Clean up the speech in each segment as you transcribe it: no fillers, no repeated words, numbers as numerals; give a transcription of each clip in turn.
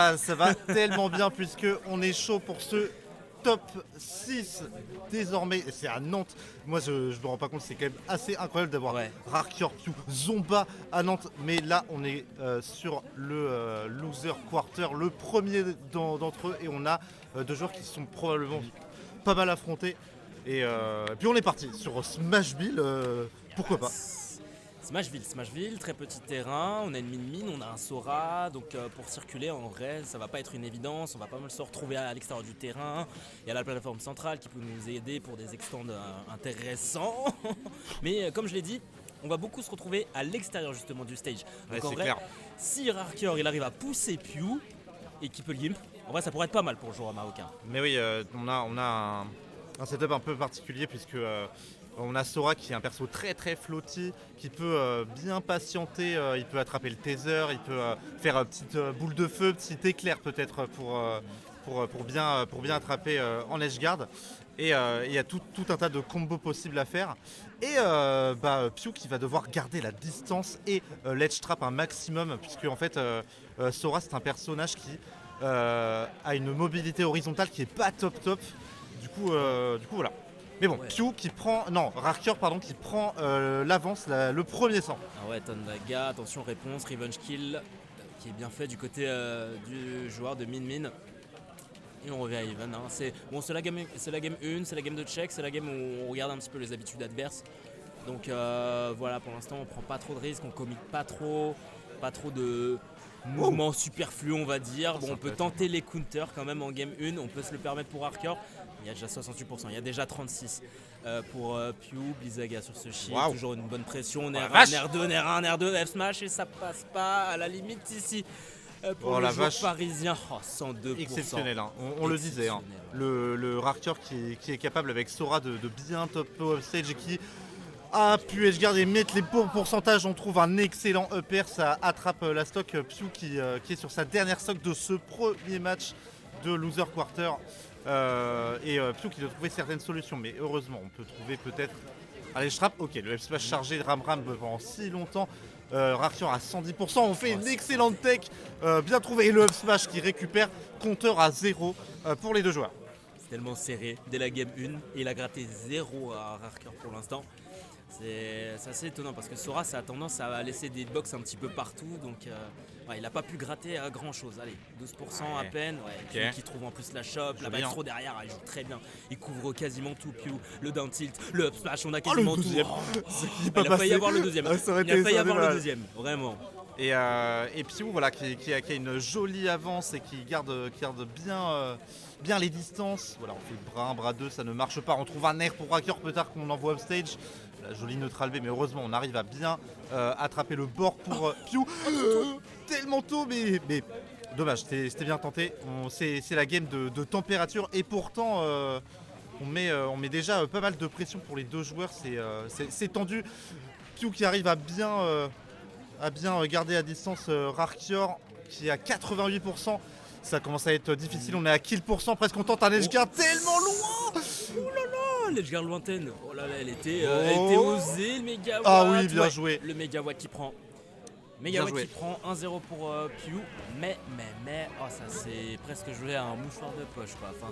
Ah, ça va tellement bien puisque on est chaud pour ce top 6 désormais. Et c'est à Nantes. Moi je me rends pas compte, c'est quand même assez incroyable d'avoir Ouais. Rarkyor, Pew, Zomba à Nantes. Mais là on est sur le loser quarter, le premier d'entre eux. Et on a deux joueurs qui sont probablement pas mal affrontés. Et puis on est parti sur Smashville, pourquoi pas. Smashville, très petit terrain, on a une mine, on a un Sora, donc pour circuler en vrai ça va pas être une évidence, on va pas mal se retrouver à l'extérieur du terrain, il y a la plateforme centrale qui peut nous aider pour des extends intéressants, mais comme je l'ai dit, on va beaucoup se retrouver à l'extérieur justement du stage. Ouais, Donc en c'est vrai, clair. si Rarkyor il arrive à pousser Pew et qu'il peut le gimp, en vrai ça pourrait être pas mal pour le joueur marocain. Mais oui, on a un setup un peu particulier puisque on a Sora qui est un perso très très floaty, qui peut bien patienter, il peut attraper le taser, il peut faire petite boule de feu, petit éclair peut-être pour bien attraper en edge guard. Et il y a tout un tas de combos possibles à faire. Et Pew qui va devoir garder la distance et l'edge trap un maximum, puisque en fait Sora c'est un personnage qui a une mobilité horizontale qui est pas top. Du coup voilà. Mais bon, Ouais. Pew qui prend. Non, Rarkyor pardon qui prend l'avance, le premier sang. Ah ouais, Tondaga, attention réponse, revenge kill qui est bien fait du côté du joueur de Min. Et on revient à Even. Hein. C'est la game 1, c'est la game de check, c'est la game où on regarde un petit peu les habitudes adverses. Donc voilà, pour l'instant on prend pas trop de risques, on commit pas trop de mouvements superflus on va dire. Bon, on peut tenter les counters quand même en game 1, on peut se le permettre pour Rarkyor. Il y a déjà 68%, il y a déjà 36 pour Pew, Blizzaga sur ce shield, Waouh. toujours une bonne pression, Nair la 1, vache. Nair 2, Nair 1, Nair 2, F smash et ça passe pas à la limite ici. Pour Oh le la joueur vache. parisien, 102%. Exceptionnel, hein. On le disait. Hein. Le Rarkyor qui est capable avec Sora de bien top stage et qui a pu edgeguard et mettre les bons pourcentages. On trouve un excellent upper, ça attrape la stock. Pew qui est sur sa dernière stock de ce premier match de loser quarter. Pew qui doit trouver certaines solutions, mais heureusement on peut trouver peut-être. Allez, je trappe, ok, le F-Smash chargé de Ram pendant si longtemps. Rarkyor à 110%, on fait une excellente tech, bien trouvé. Et le F-Smash qui récupère, compteur à 0 pour les deux joueurs. C'est tellement serré dès la game 1 et il a gratté 0 à Rarkyor pour l'instant. C'est assez étonnant parce que Sora ça a tendance à laisser des hitbox un petit peu partout donc il n'a pas pu gratter à grand chose. Allez, 12% à peine, Ok. qui trouve en plus la shop, la bien. backthrow derrière, il joue très bien. Il couvre quasiment tout, Pew, le down tilt, le up smash, on a le quasiment tout. deuxième. Il a failli avoir le deuxième. Ah, ça aurait Il a été- failli ça aurait avoir été le mal. deuxième, vraiment. Et Pew voilà, qui a une jolie avance et qui garde bien les distances. Voilà, on fait le bras 2, ça ne marche pas. On trouve un air pour Rarkyor plus tard qu'on envoie upstage. La jolie neutral B, mais heureusement on arrive à bien attraper le bord pour Pew. Tellement tôt, mais dommage, c'était bien tenté. C'est la game de température et pourtant on met déjà pas mal de pression pour les deux joueurs. C'est tendu. Pew qui arrive à bien garder à distance Rarkyor qui est à 88%. Ça commence à être difficile, on est à kill pourcent, presque on tente un edgeguard tellement loin. Oh, l'edgeguard lointaine, oh là là, elle était Oh. osée, le mégawatt. Ah oui, bien joué. Le mégawatt qui prend. Bien Mégawatt joué. qui prend 1-0 pour Pew, mais, oh ça c'est presque joué à un mouchoir de poche quoi. Enfin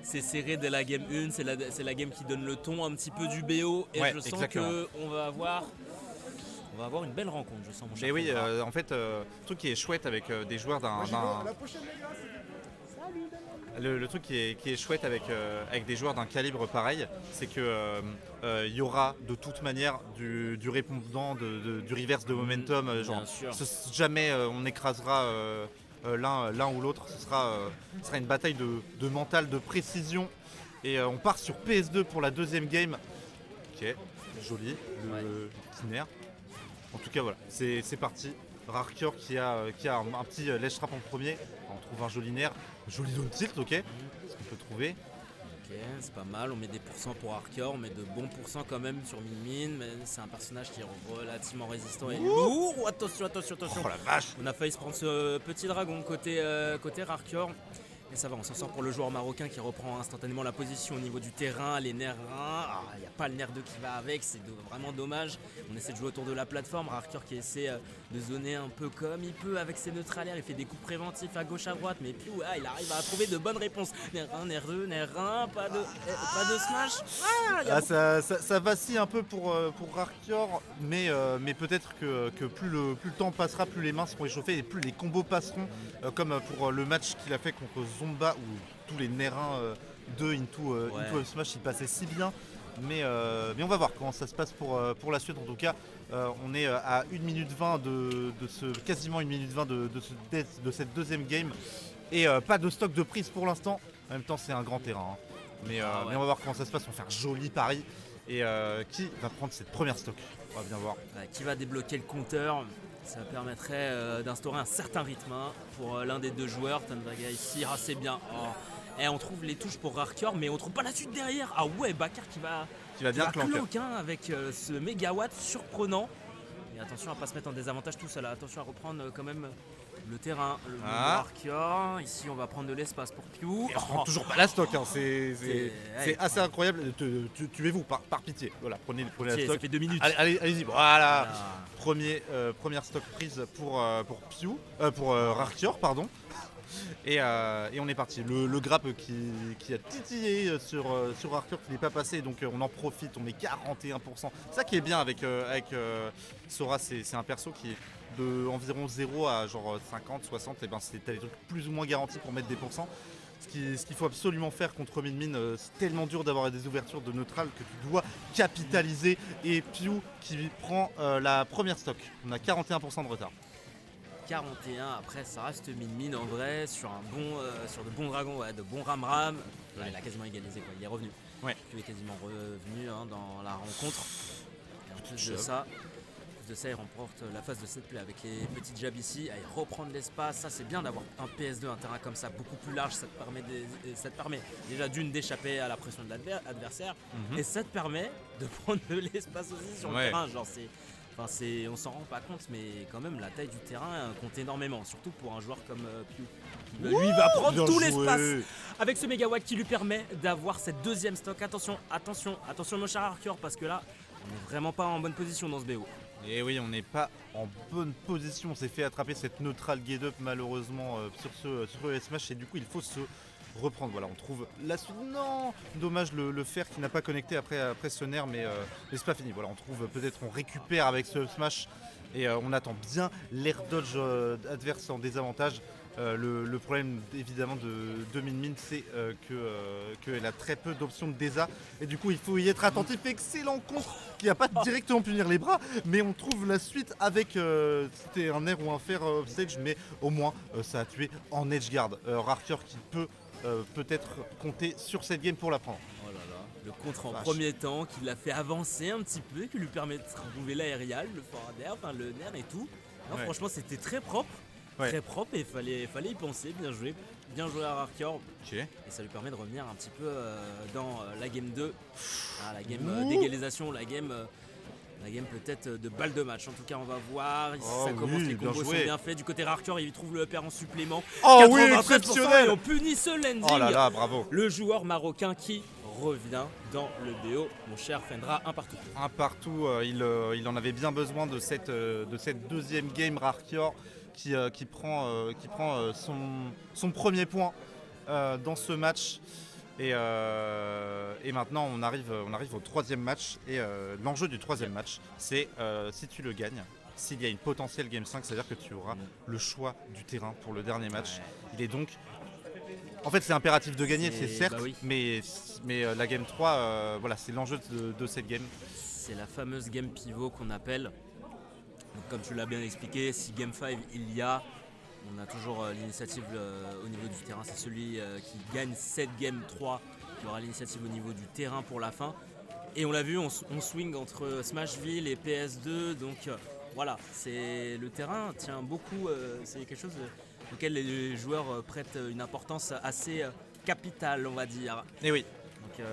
c'est serré dès la game 1, c'est la game qui donne le ton un petit peu du BO et Ouais, je sens exactement. qu'on va avoir une belle rencontre, je sens mon cher. Mais oui, Condra. en fait, le truc qui est chouette avec des joueurs d'un. Le truc qui est chouette avec des joueurs d'un calibre pareil, c'est que y aura de toute manière du répondant, du reverse de momentum. Bien sûr. Jamais on écrasera l'un ou l'autre. Ce sera une bataille de mental, de précision. Et on part sur PS2 pour la deuxième game. Ok, joli, le petit nerf. En tout cas voilà, c'est parti. Rarkyor qui a un petit ledge trap en premier. On trouve un joli nerf. Joli down tilt, ok. Ce qu'on peut trouver. Ok, c'est pas mal, on met des pourcents pour Rarkyor, on met de bons pourcents quand même sur Min, mais c'est un personnage qui est relativement résistant et lourd. Attention. Oh la vache. On a failli se prendre ce petit dragon côté Rarkyor. Et ça va, on s'en sort pour le joueur marocain qui reprend instantanément la position au niveau du terrain, les nerfs 1. Il n'y a pas le nerf 2 qui va avec, c'est vraiment dommage. On essaie de jouer autour de la plateforme. Rarker qui essaie de zoner un peu comme il peut avec ses neutralaires. Il fait des coups préventifs à gauche, à droite, mais puis il arrive à trouver de bonnes réponses. Nerf 1, nerf 2, nerf 1, pas de smash. Ça vacille un peu pour Rarker, mais peut-être que plus le temps passera, plus les mains seront échauffées et plus les combos passeront, comme pour le match qu'il a fait contre Zomba où tous les nerins 2 into Smash il passait si bien. Mais on va voir comment ça se passe pour la suite. En tout cas, on est à 1 minute 20 quasiment 1 minute 20 de cette deuxième game. Et pas de stock de prise pour l'instant. En même temps, c'est un grand terrain. Hein. Mais on va voir comment ça se passe. On va faire un joli pari. Et qui va prendre cette première stock? On va bien voir. Qui va débloquer le compteur? Ça permettrait d'instaurer un certain rythme pour l'un des deux joueurs. Tandaga ici, c'est bien. Et on trouve les touches pour Rarker, mais on trouve pas la suite derrière. Ah ouais, Bakar qui va bien clank avec ce mégawatt surprenant. Et attention à pas se mettre en désavantage tout seul. Attention à reprendre quand même le terrain. Le Rarker. Ici, on va prendre de l'espace pour Pew. Et on prend toujours pas la stock. Hein. C'est assez incroyable. Tuez-vous par pitié. Voilà, prenez la stock. Ça fait 2 minutes. Allez-y. Voilà. Première stock prise pour Pew, pour Rarker, pardon. Et on est parti. Le grappe qui a titillé sur Rarker qui n'est pas passé, donc on en profite, on met 41%. Ça qui est bien avec Sora, c'est un perso qui est de environ 0 à genre 50, 60, et ben t'as des trucs plus ou moins garantis pour mettre des pourcents. Ce qu'il faut absolument faire contre Min, c'est tellement dur d'avoir des ouvertures de neutral que tu dois capitaliser. Et Pew qui prend la première stock. On a 41% de retard. 41, après ça reste Min en vrai, sur de bons dragons, de bons ram. Là, il a quasiment égalisé, quoi. Il est revenu. Ouais. Il est quasiment revenu dans la rencontre. Et en plus de ça, il remporte la phase de set play avec les petites jabs ici. Il reprend de l'espace. Ça, c'est bien d'avoir un PS2, un terrain comme ça, beaucoup plus large. Ça te permet déjà d'une d'échapper à la pression de l'adversaire. Et ça te permet de prendre de l'espace aussi sur le terrain. Genre, on s'en rend pas compte, mais quand même la taille du terrain compte énormément, surtout pour un joueur comme Pew. Lui va prendre tout l'espace avec ce mégawatt qui lui permet d'avoir cette deuxième stock. Attention mon cher Rarker, parce que là on n'est vraiment pas en bonne position dans ce BO. Et oui, on n'est pas en bonne position, on s'est fait attraper cette neutral get up malheureusement sur le Smash, et du coup il faut se reprendre. Voilà, on trouve la suite. Non, dommage le fer qui n'a pas connecté après ce nerf, mais c'est pas fini. Voilà, on trouve peut-être, on récupère avec ce smash et on attend bien l'air dodge adverse en désavantage. Le problème évidemment de Min, c'est qu'elle a très peu d'options de désa et du coup il faut y être attentif. Excellent contre qui n'a pas directement punir les bras, mais on trouve la suite avec c'était un air ou un fer offstage, mais au moins ça a tué en edge guard. Rarker qui peut-être compter sur cette game pour la prendre. Oh là là, le contre en premier temps qui l'a fait avancer un petit peu, qui lui permet de trouver l'aérial, le forward air, le nerf et tout. Non, franchement c'était très propre. Très propre, et il fallait y penser. Bien joué à Rarker. Okay. Et ça lui permet de revenir un petit peu dans la game 2, la game d'égalisation, la game peut-être de balle de match. En tout cas on va voir, ici ça commence, les combos sont bien faits. Du côté Rarker, il trouve le pair en supplément. 93%, et on punit ce landing. Oh là là, bravo. Le joueur marocain qui revient dans le BO, mon cher Fendra, un partout. Un partout, il en avait bien besoin de cette deuxième game. Rarker qui prend son premier point dans ce match. Et maintenant on arrive au troisième match. Et l'enjeu du troisième match, c'est si tu le gagnes, s'il y a une potentielle game 5, c'est-à-dire que tu auras le choix du terrain pour le dernier match. Il est donc... En fait c'est impératif de gagner, c'est certes, mais la game 3, voilà, c'est l'enjeu de cette game. C'est la fameuse game pivot qu'on appelle. Donc, comme tu l'as bien expliqué, si Game 5 il y a, on a toujours l'initiative au niveau du terrain. C'est celui qui gagne cette Game 3 qui aura l'initiative au niveau du terrain pour la fin. Et on l'a vu, on swing entre Smashville et PS2. Donc voilà, le terrain tient beaucoup. C'est quelque chose auquel les joueurs prêtent une importance assez capitale, on va dire. Et oui. Donc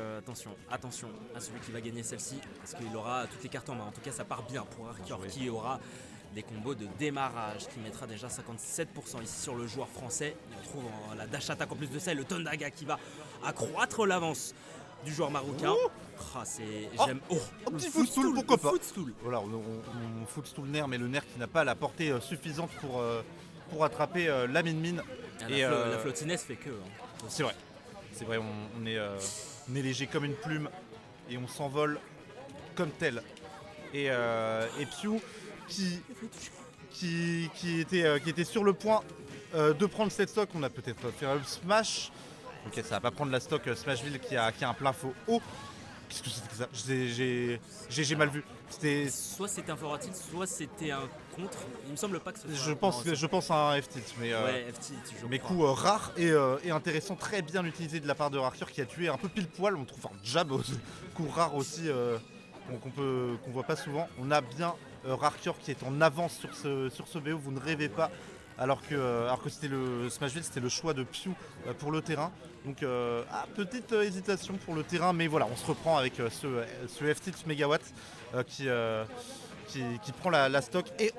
attention à celui qui va gagner celle-ci, parce qu'il aura toutes les cartes en main. En tout cas ça part bien pour Rarker qui aura des combos de démarrage qui mettra déjà 57% ici sur le joueur français. Et on trouve la dash attack en plus de ça et le Tondaga qui va accroître l'avance du joueur marocain. J'aime. Un petit footstool, pourquoi pas. Footstool. Voilà, on footstool Nair, mais le Nair qui n'a pas la portée suffisante pour attraper la Min. La flottiness fait que. C'est vrai, on est léger comme une plume et on s'envole comme tel. Et Piu qui était sur le point de prendre cette stock, on a peut-être fait un smash. Ok, ça va pas prendre la stock Smashville qui a un plein faux haut. Qu'est-ce que c'était que ça? J'ai mal vu. Soit c'était un forward tilt, soit c'était un contre. Il me semble pas que ce soit. Je pense à un F-tilt, mais coup rare et intéressant, très bien utilisé de la part de Rarker qui a tué un peu pile poil. On trouve un jab, coup rare aussi qu'on voit pas souvent. On a bien Rarker qui est en avance sur ce BO, vous ne rêvez pas. Alors que c'était le Smashville, c'était le choix de Piu pour le terrain. Donc petite hésitation pour le terrain, mais voilà, on se reprend avec ce F-tilt mégawatt qui prend la stock et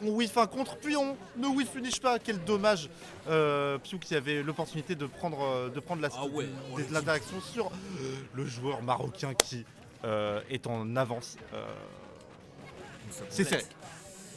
on whiff un contre, puis on ne whiff finish pas. Quel dommage, Piu qui avait l'opportunité de prendre la stock, de l'interaction sur le joueur marocain qui est en avance. C'est serré.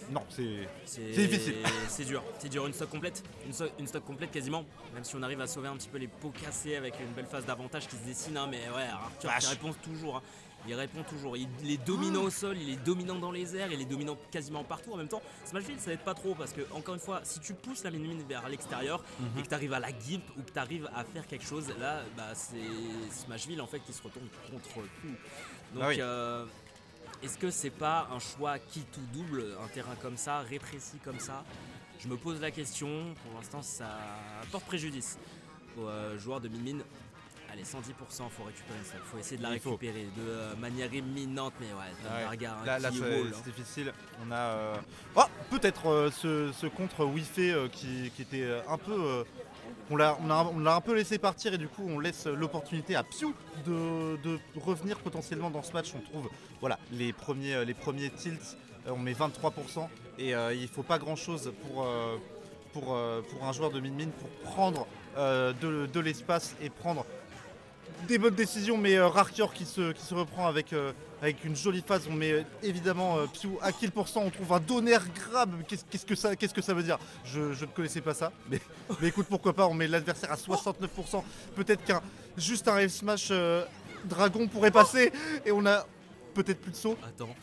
Non, c'est difficile. C'est dur, une stock complète, une stock complète quasiment, même si on arrive à sauver un petit peu les pots cassés avec une belle phase d'avantage qui se dessine, hein, mais ouais, Arthur il répond toujours. Hein. Il répond toujours, il est dominant au sol, il est dominant dans les airs, il est dominant quasiment partout en même temps. Smashville ça n'aide pas trop parce que, encore une fois, si tu pousses la Min vers l'extérieur et que tu arrives à la gimp ou que tu arrives à faire quelque chose, là c'est Smashville en fait qui se retourne contre tout. Donc est-ce que c'est pas un choix qui tout double, un terrain comme ça, rétréci comme ça? Je me pose la question, pour l'instant ça porte préjudice aux joueurs de Min. Allez, 110%, faut récupérer ça, faut essayer de la récupérer de manière imminente, mais là c'est difficile. On a peut-être ce contre Wifé qui était un peu... On l'a un peu laissé partir et du coup on laisse l'opportunité à Piu de revenir potentiellement dans ce match. On trouve les premiers tilts, on met 23% et il faut pas grand chose pour un joueur de Min pour prendre de l'espace et prendre des bonnes décisions, mais Rarker qui se reprend avec une jolie phase. On met évidemment Piu à kill %, on trouve un donner grab. Qu'est-ce que ça veut dire? Je ne connaissais pas ça, mais écoute, pourquoi pas, on met l'adversaire à 69%. Peut-être juste un F-Smash Dragon pourrait passer et on a peut-être plus de saut. Attends.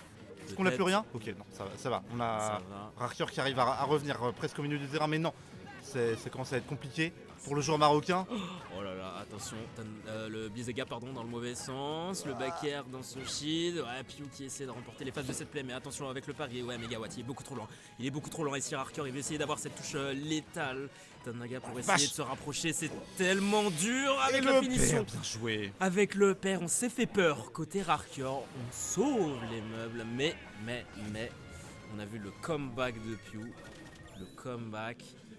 Est-ce qu'on n'a plus rien? Ok, non, ça va. On a Rarker qui arrive à revenir presque au milieu du terrain, mais non, ça commence à être compliqué pour le joueur marocain. Oh là là, attention, le Bizega dans le mauvais sens, le back air dans son shield, Piu qui essaie de remporter les phases de cette play, mais attention avec le pari, Megawatt, il est beaucoup trop loin, ici Rarker, il veut essayer d'avoir cette touche létale. Tondaga pour essayer de se rapprocher, c'est tellement dur avec la finition. Bien joué. Avec le père, on s'est fait peur, côté Rarker, on sauve les meubles, mais on a vu le comeback de Piu,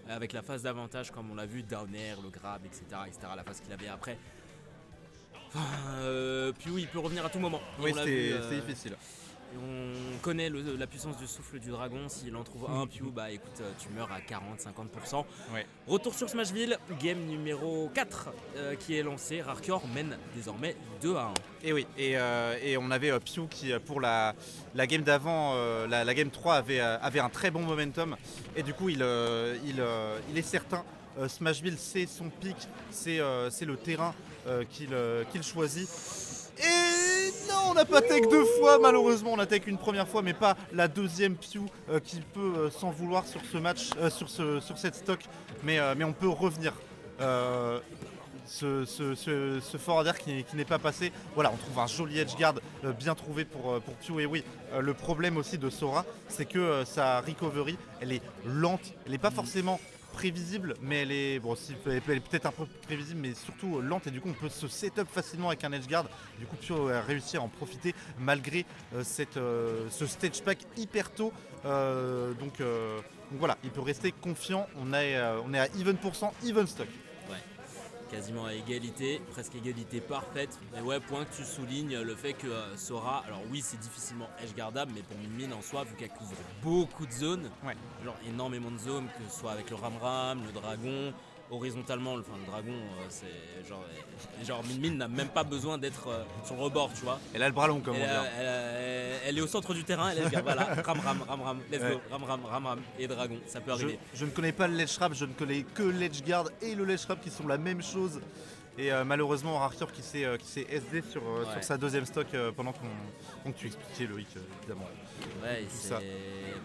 avec la phase d'avantage comme on l'a vu, down air, le grab, etc., la phase qu'il avait après. Piu il peut revenir à tout moment. Oui, c'est difficile. On connaît la puissance du souffle du dragon, s'il en trouve un Piu, écoute, tu meurs à 40-50%. Ouais. Retour sur Smashville, game numéro 4 qui est lancé, Rarker mène désormais 2-1. Et oui, et on avait Piu qui pour la game d'avant, la game 3 avait un très bon momentum, et du coup il est certain, Smashville c'est son pic, c'est le terrain qu'il choisit. Et non, on n'a pas tech 2 fois, malheureusement, on a tech une première fois, mais pas la deuxième Piu qui peut s'en vouloir sur ce match, sur cette stock, mais on peut revenir. Ce forward air qui n'est pas passé. Voilà, on trouve un joli edge guard bien trouvé pour Piu. Et oui, le problème aussi de Sora, c'est que sa recovery, elle est lente, elle n'est pas forcément prévisible, mais elle est peut-être un peu prévisible, mais surtout lente, et du coup on peut se setup facilement avec un edge guard. Du coup Piu a réussi à en profiter malgré ce stage pack hyper tôt. Donc voilà, il peut rester confiant. On est à even %, even stock. quasiment à égalité, presque égalité parfaite. Mais ouais, point que tu soulignes le fait que Sora, alors oui, c'est difficilement edge-guardable, mais pour Min Min en soi, vu qu'elle couvre beaucoup de zones, Ouais. genre énormément de zones, que ce soit avec le Ram, le dragon, horizontalement, le dragon, c'est genre Min Min n'a même pas besoin d'être sur le rebord, tu vois. Elle a le bras long, comme on dit. Elle est au centre du terrain, elle est voilà, ram, let's go, ram, et dragon, ça peut arriver. Je ne connais pas le ledge trap, je ne connais que le ledge guard et le ledge trap qui sont la même chose. Et malheureusement, Arthur qui s'est SD sur sa deuxième stock pendant qu'on tu expliquais, Loïc, évidemment. Ouais, ça.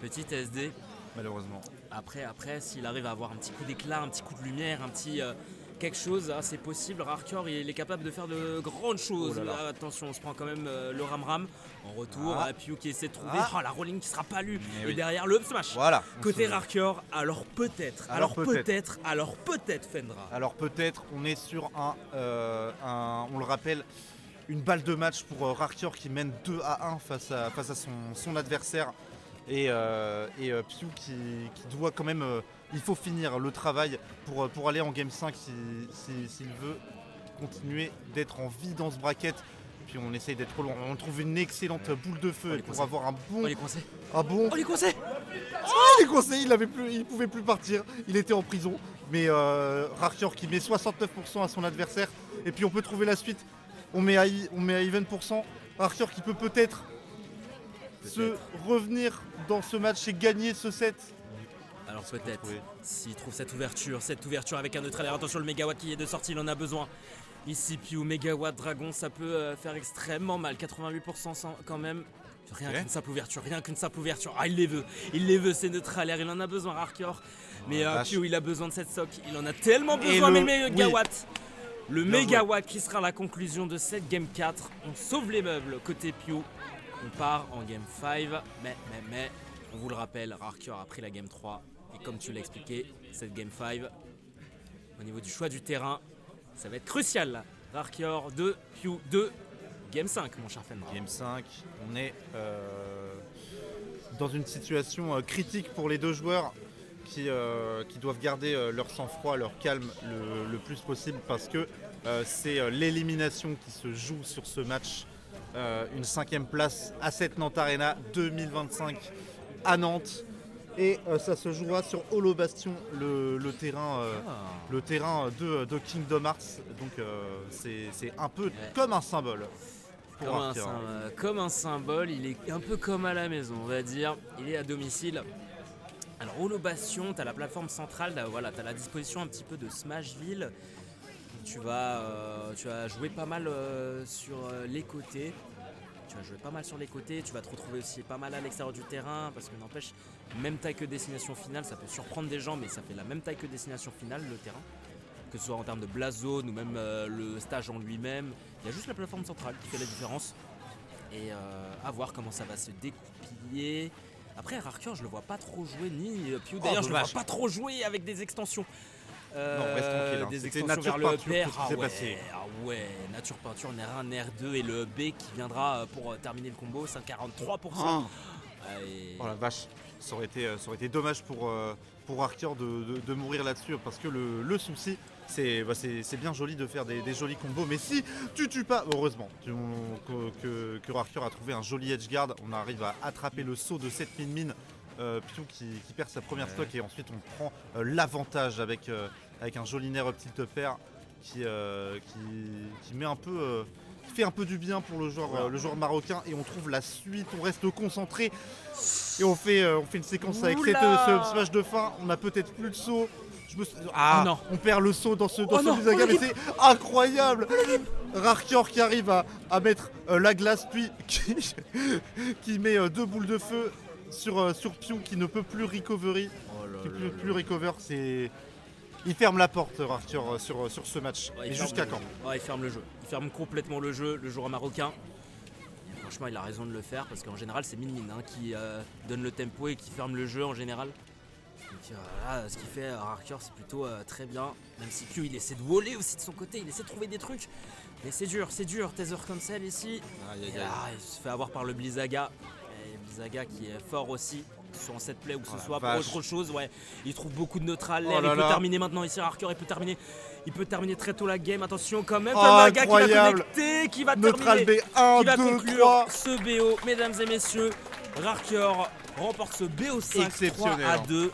Petit SD. Malheureusement. Après, s'il arrive à avoir un petit coup d'éclat, un petit coup de lumière, un petit quelque chose, c'est possible. Rarcore, il est capable de faire de grandes choses. Oh là là. Attention, on se prend quand même le Ram en retour. Piu qui essaie de trouver la rolling qui sera pas lue. Et derrière le up smash. Voilà. Côté Rarcore, alors peut-être Fendra. Alors peut-être, on est sur on le rappelle, une balle de match pour Rarcore qui mène 2-1 face à son adversaire. Et Piu qui doit quand même, il faut finir le travail pour aller en Game 5 s'il veut continuer d'être en vie dans ce bracket. Puis on essaye d'être trop loin, on trouve une excellente boule de feu pour avoir un bon... On est coincé. On est coincé. Il est coincé, il pouvait plus partir, il était en prison. Mais Rarcore qui met 69% à son adversaire. Et puis on peut trouver la suite, on met à even %. Rarcore qui peut peut-être se revenir dans ce match et gagner ce set. Alors peut-être, s'il trouve cette ouverture avec un neutral, attention le mégawatt qui est de sortie, il en a besoin. Ici Piu, mégawatt, dragon, ça peut faire extrêmement mal, 88% quand même. Rien qu'une simple ouverture, il les veut ces neutralaires, il en a besoin Rarcore. Mais Piu il a besoin de cette stock, il en a tellement besoin, mais le mégawatt. Le mégawatt qui sera la conclusion de cette game 4, on sauve les meubles côté Piu. On part en game 5, mais on vous le rappelle, Rarcore a pris la game 3. Et comme tu l'as expliqué, cette game 5, au niveau du choix du terrain, ça va être crucial. Rarcore 2, Piu 2, game 5 mon cher Fendra. Game 5, on est dans une situation critique pour les deux joueurs qui doivent garder leur sang-froid, leur calme le plus possible parce que c'est l'élimination qui se joue sur ce match. Une 5e place à cette Nantes Arena 2025 à Nantes et ça se jouera sur Holo Bastion, le terrain de Kingdom Hearts, donc c'est un peu comme un symbole comme un symbole, il est un peu comme à la maison, on va dire, il est à domicile. Alors Holo Bastion, tu as la plateforme centrale, tu as la disposition un petit peu de Smashville. Tu vas jouer pas mal sur les côtés. Tu vas te retrouver aussi pas mal à l'extérieur du terrain parce que n'empêche, même taille que destination finale, ça peut surprendre des gens, mais ça fait la même taille que destination finale le terrain. Que ce soit en termes de blast zone ou même le stage en lui-même. Il y a juste la plateforme centrale qui fait la différence. Et à voir comment ça va se découpiller. Après Rarcore, je le vois pas trop jouer, ni Piu d'ailleurs, je le vois pas trop jouer avec des extensions. Non, reste tranquille, des c'était extensions vers le Nature PR. Peinture qui s'est passé. Nature Peinture, Nair 1, Nair 2 et le B qui viendra pour terminer le combo, 5,43%. Oh la vache, ça aurait été dommage pour Rarcore de mourir là-dessus parce que le souci, c'est bien joli de faire des jolis combos, mais si tu tues pas, heureusement que Rarcore a trouvé un joli edge guard, on arrive à attraper le saut de cette Min Piu qui perd sa première stock et ensuite on prend l'avantage avec un joli Nair up tilt pair qui met un peu qui fait un peu du bien pour le joueur marocain et on trouve la suite, on reste concentré et on fait une séquence avec ce smash de fin, on a peut-être plus de saut. Non. On perd le saut dans ce Bizaga, mais c'est incroyable. Rarcore qui arrive à mettre la glace puis qui met 2 boules de feu sur Piu qui ne peut plus recovery, il ferme la porte Rarcore sur ce match. Et jusqu'à quand? Il ferme le jeu, il ferme complètement le jeu, le joueur marocain. Et franchement il a raison de le faire parce qu'en général c'est Min Min qui donne le tempo et qui ferme le jeu en général. Donc là, ce qu'il fait Rarcore c'est plutôt très bien, même si Piu il essaie de voler aussi de son côté, il essaie de trouver des trucs. Mais c'est dur, Tether Cancel ici. Il se fait avoir par le Blizzaga. Blizzaga qui est fort aussi. que ce soit en set play ou que Oh ce la soit vache. pour autre chose, ouais. Il trouve beaucoup de neutrales, Oh il là peut là. terminer maintenant ici, Arker, il peut terminer très tôt la game, attention quand même, Oh, Tamaga qui va incroyable. connecter, qui va Neutral terminer, B, 1, qui va 2, conclure 3. ce BO, mesdames et messieurs. Rarker remporte ce BO5 3 Exceptionnel, à hein. 2.